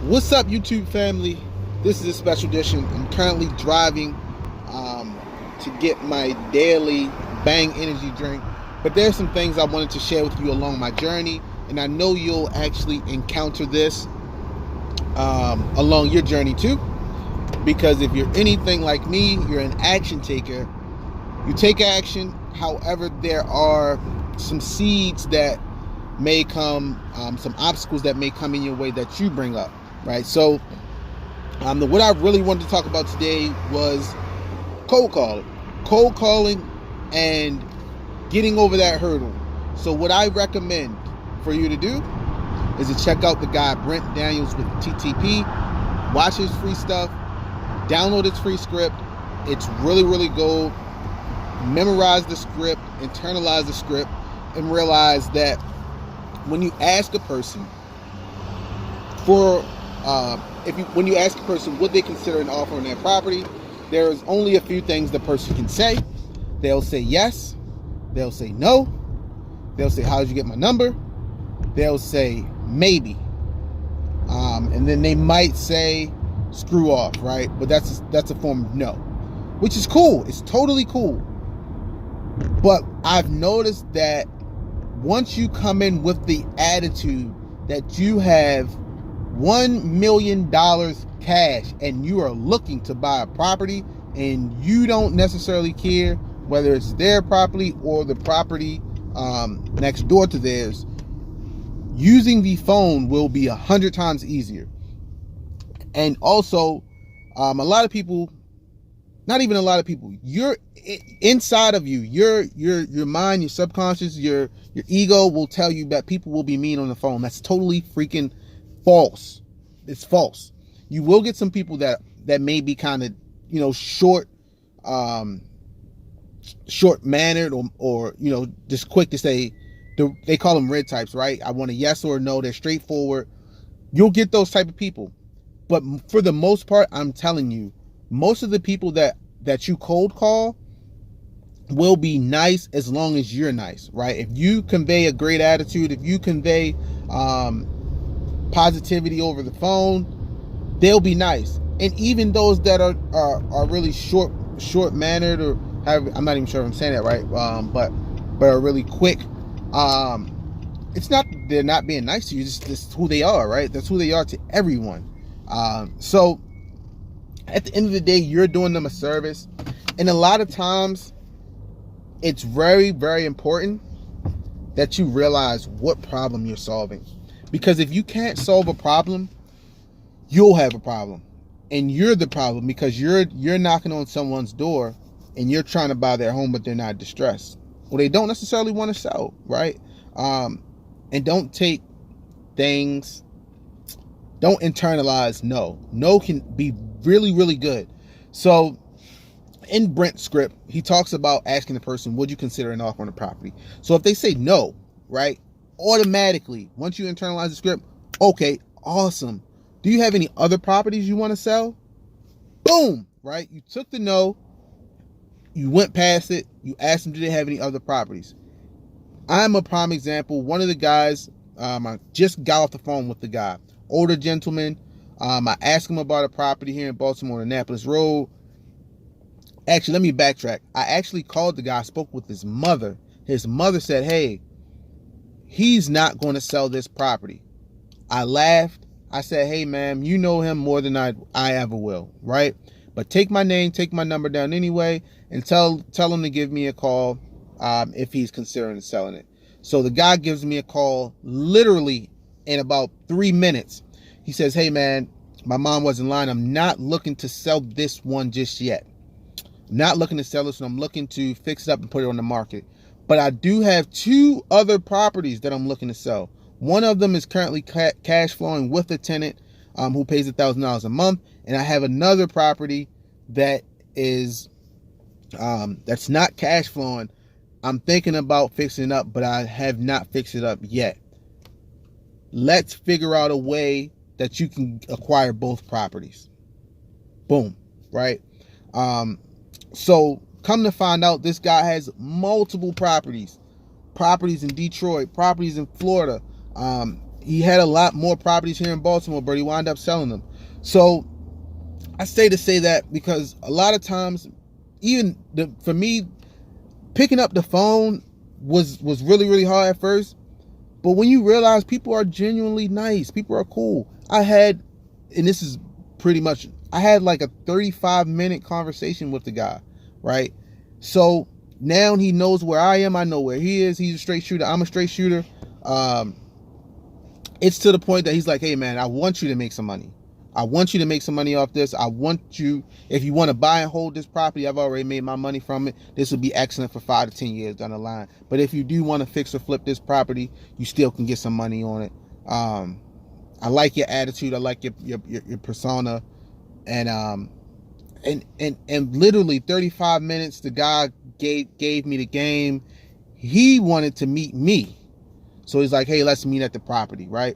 What's up, YouTube family? This is a special edition. I'm currently driving to get my daily Bang energy drink, but there's some things I wanted to share with you along my journey, and I know you'll actually encounter this along your journey too, because if you're anything like me, you're an action taker. You take action. However, there are some seeds that may come, some obstacles that may come in your way that you bring up, right? So what I really wanted to talk about today was cold calling and getting over that hurdle. So what I recommend for you to do is to check out the guy Brent Daniels with TTP, watch his free stuff, download his free script. It's really, really gold. Memorize the script, internalize the script, and realize that when you ask a person for when you ask a person what they consider an offer on their property, there's only a few things the person can say. They'll say yes, they'll say no, they'll say how did you get my number, they'll say maybe, and then they might say screw off, right? But that's a form of no, which is cool. It's totally cool. But I've noticed that once you come in with the attitude that you have $1 million cash and you are looking to buy a property and you don't necessarily care whether it's their property or the property next door to theirs, using the phone will be 100 times easier. And also, a lot of people, not even a lot of people, you're inside of you, your mind, your subconscious, your ego will tell you that people will be mean on the phone. That's totally freaking false. It's false. You will get some people that may be kind of, short mannered or just quick to say, they call them red types, right? I want a yes or a no. They're straightforward. You'll get those type of people. But for the most part, I'm telling you, most of the people that you cold call will be nice as long as you're nice, right? If you convey a great attitude, if you convey positivity over the phone, they'll be nice. And even those that are really short mannered, or I'm not even sure if I'm saying that right, but are really quick. It's not that they're not being nice to you. It's who they are, right? That's who they are to everyone. So at the end of the day, you're doing them a service. And a lot of times it's very, very important that you realize what problem you're solving. Because if you can't solve a problem, you'll have a problem. And you're the problem because you're knocking on someone's door and you're trying to buy their home, but they're not distressed. Well, they don't necessarily want to sell, right? And don't take things, don't internalize no. No can be really, really good. So in Brent's script, he talks about asking the person, would you consider an offer on the property? So if they say no, right, automatically, once you internalize the script, okay, awesome. Do you have any other properties you want to sell? Boom, right? You took the no, you went past it, you asked them, do they have any other properties? I'm a prime example. One of the guys, I just got off the phone with the guy, older gentleman. I asked him about a property here in Baltimore, Annapolis Road. Actually, let me backtrack. I actually called the guy, spoke with his mother. His mother said, hey, he's not going to sell this property. I laughed. I said, hey, ma'am, you know him more than I ever will, right? But take my name, take my number down anyway, and tell him to give me a call if he's considering selling it. So the guy gives me a call literally in about 3 minutes. He says, hey, man, my mom was in line. I'm not looking to sell this one just yet. Not looking to sell this one. I'm looking to fix it up and put it on the market. But I do have 2 other properties that I'm looking to sell. One of them is currently cash flowing with a tenant who pays $1,000 a month. And I have another property that is that's not cash flowing. I'm thinking about fixing it up, but I have not fixed it up yet. Let's figure out a way that you can acquire both properties. Boom, right? So come to find out, this guy has multiple properties in Detroit, properties in Florida. he had a lot more properties here in Baltimore, but he wound up selling them. So I say to say that because a lot of times, even for me, picking up the phone was really, really hard at first. But when you realize people are genuinely nice, people are cool. I had like a 35-minute conversation with the guy, right? So now he knows where I am. I know where he is. He's a straight shooter. I'm a straight shooter. It's to the point that he's like, hey, man, I want you to make some money. I want you to make some money off this. I want you, if you want to buy and hold this property, I've already made my money from it. This will be excellent for 5 to 10 years down the line. But if you do want to fix or flip this property, you still can get some money on it. I like your attitude. I like your persona. And literally 35 minutes, the guy gave me the game. He wanted to meet me. So he's like, hey, let's meet at the property, right?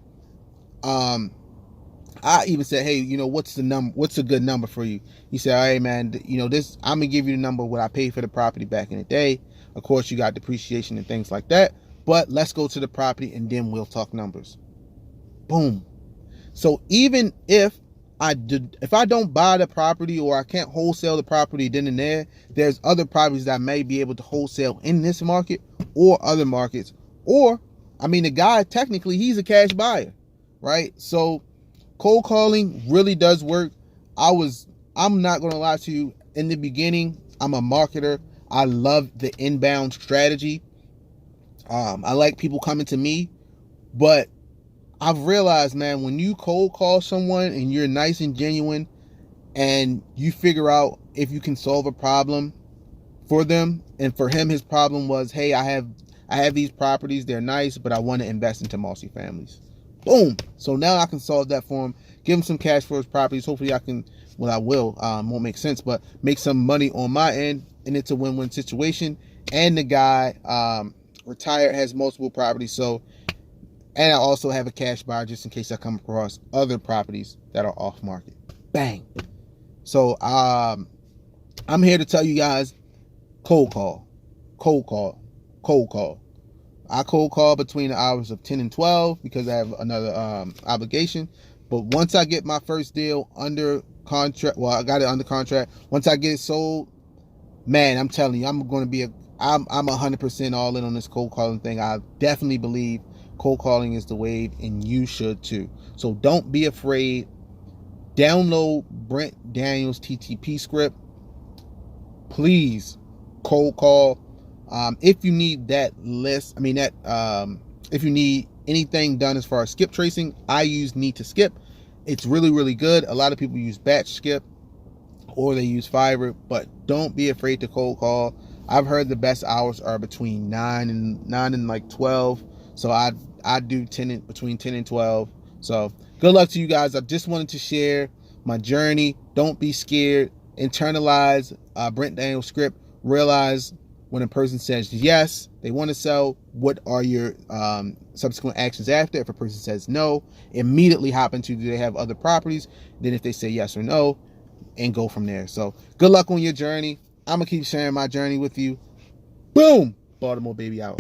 I even said, hey, what's a good number for you? He said, hey, man, this, I'm going to give you the number what I paid for the property back in the day. Of course, you got depreciation and things like that. But let's go to the property and then we'll talk numbers. Boom. So even if I don't buy the property or I can't wholesale the property then and there, there's other properties that I may be able to wholesale in this market or other markets. Or, the guy, technically, he's a cash buyer, right? So cold calling really does work. I'm not going to lie to you. In the beginning, I'm a marketer. I love the inbound strategy. I like people coming to me, but I've realized, man, when you cold call someone and you're nice and genuine and you figure out if you can solve a problem for them, and for him, his problem was, hey, I have these properties, they're nice, but I want to invest into multifamilies. Boom. So now I can solve that for him, give him some cash for his properties. Hopefully I will, won't make sense, but make some money on my end, and it's a win-win situation. And the guy retired, has multiple properties. So, and I also have a cash buyer just in case I come across other properties that are off market. Bang. So I'm here to tell you guys, cold call. I cold call between the hours of 10 and 12 because I have another obligation. But once I get my first deal under contract, I got it under contract. Once I get it sold, man, I'm telling you, I'm 100% all in on this cold calling thing. I definitely believe cold calling is the wave, and you should too. So don't be afraid. Download Brent Daniels TTP script. Please cold call. If you need that list, if you need anything done as far as skip tracing, I use Need to Skip. It's really, really good. A lot of people use Batch Skip or they use Fiverr, but don't be afraid to cold call. I've heard the best hours are between 9 and like 12. So I do between 10 and 12. So good luck to you guys. I just wanted to share my journey. Don't be scared. Internalize Brent Daniels script. Realize when a person says yes, they want to sell, what are your subsequent actions after? If a person says no, immediately hop into, do they have other properties? Then if they say yes or no, and go from there. So good luck on your journey. I'm going to keep sharing my journey with you. Boom. Baltimore baby out.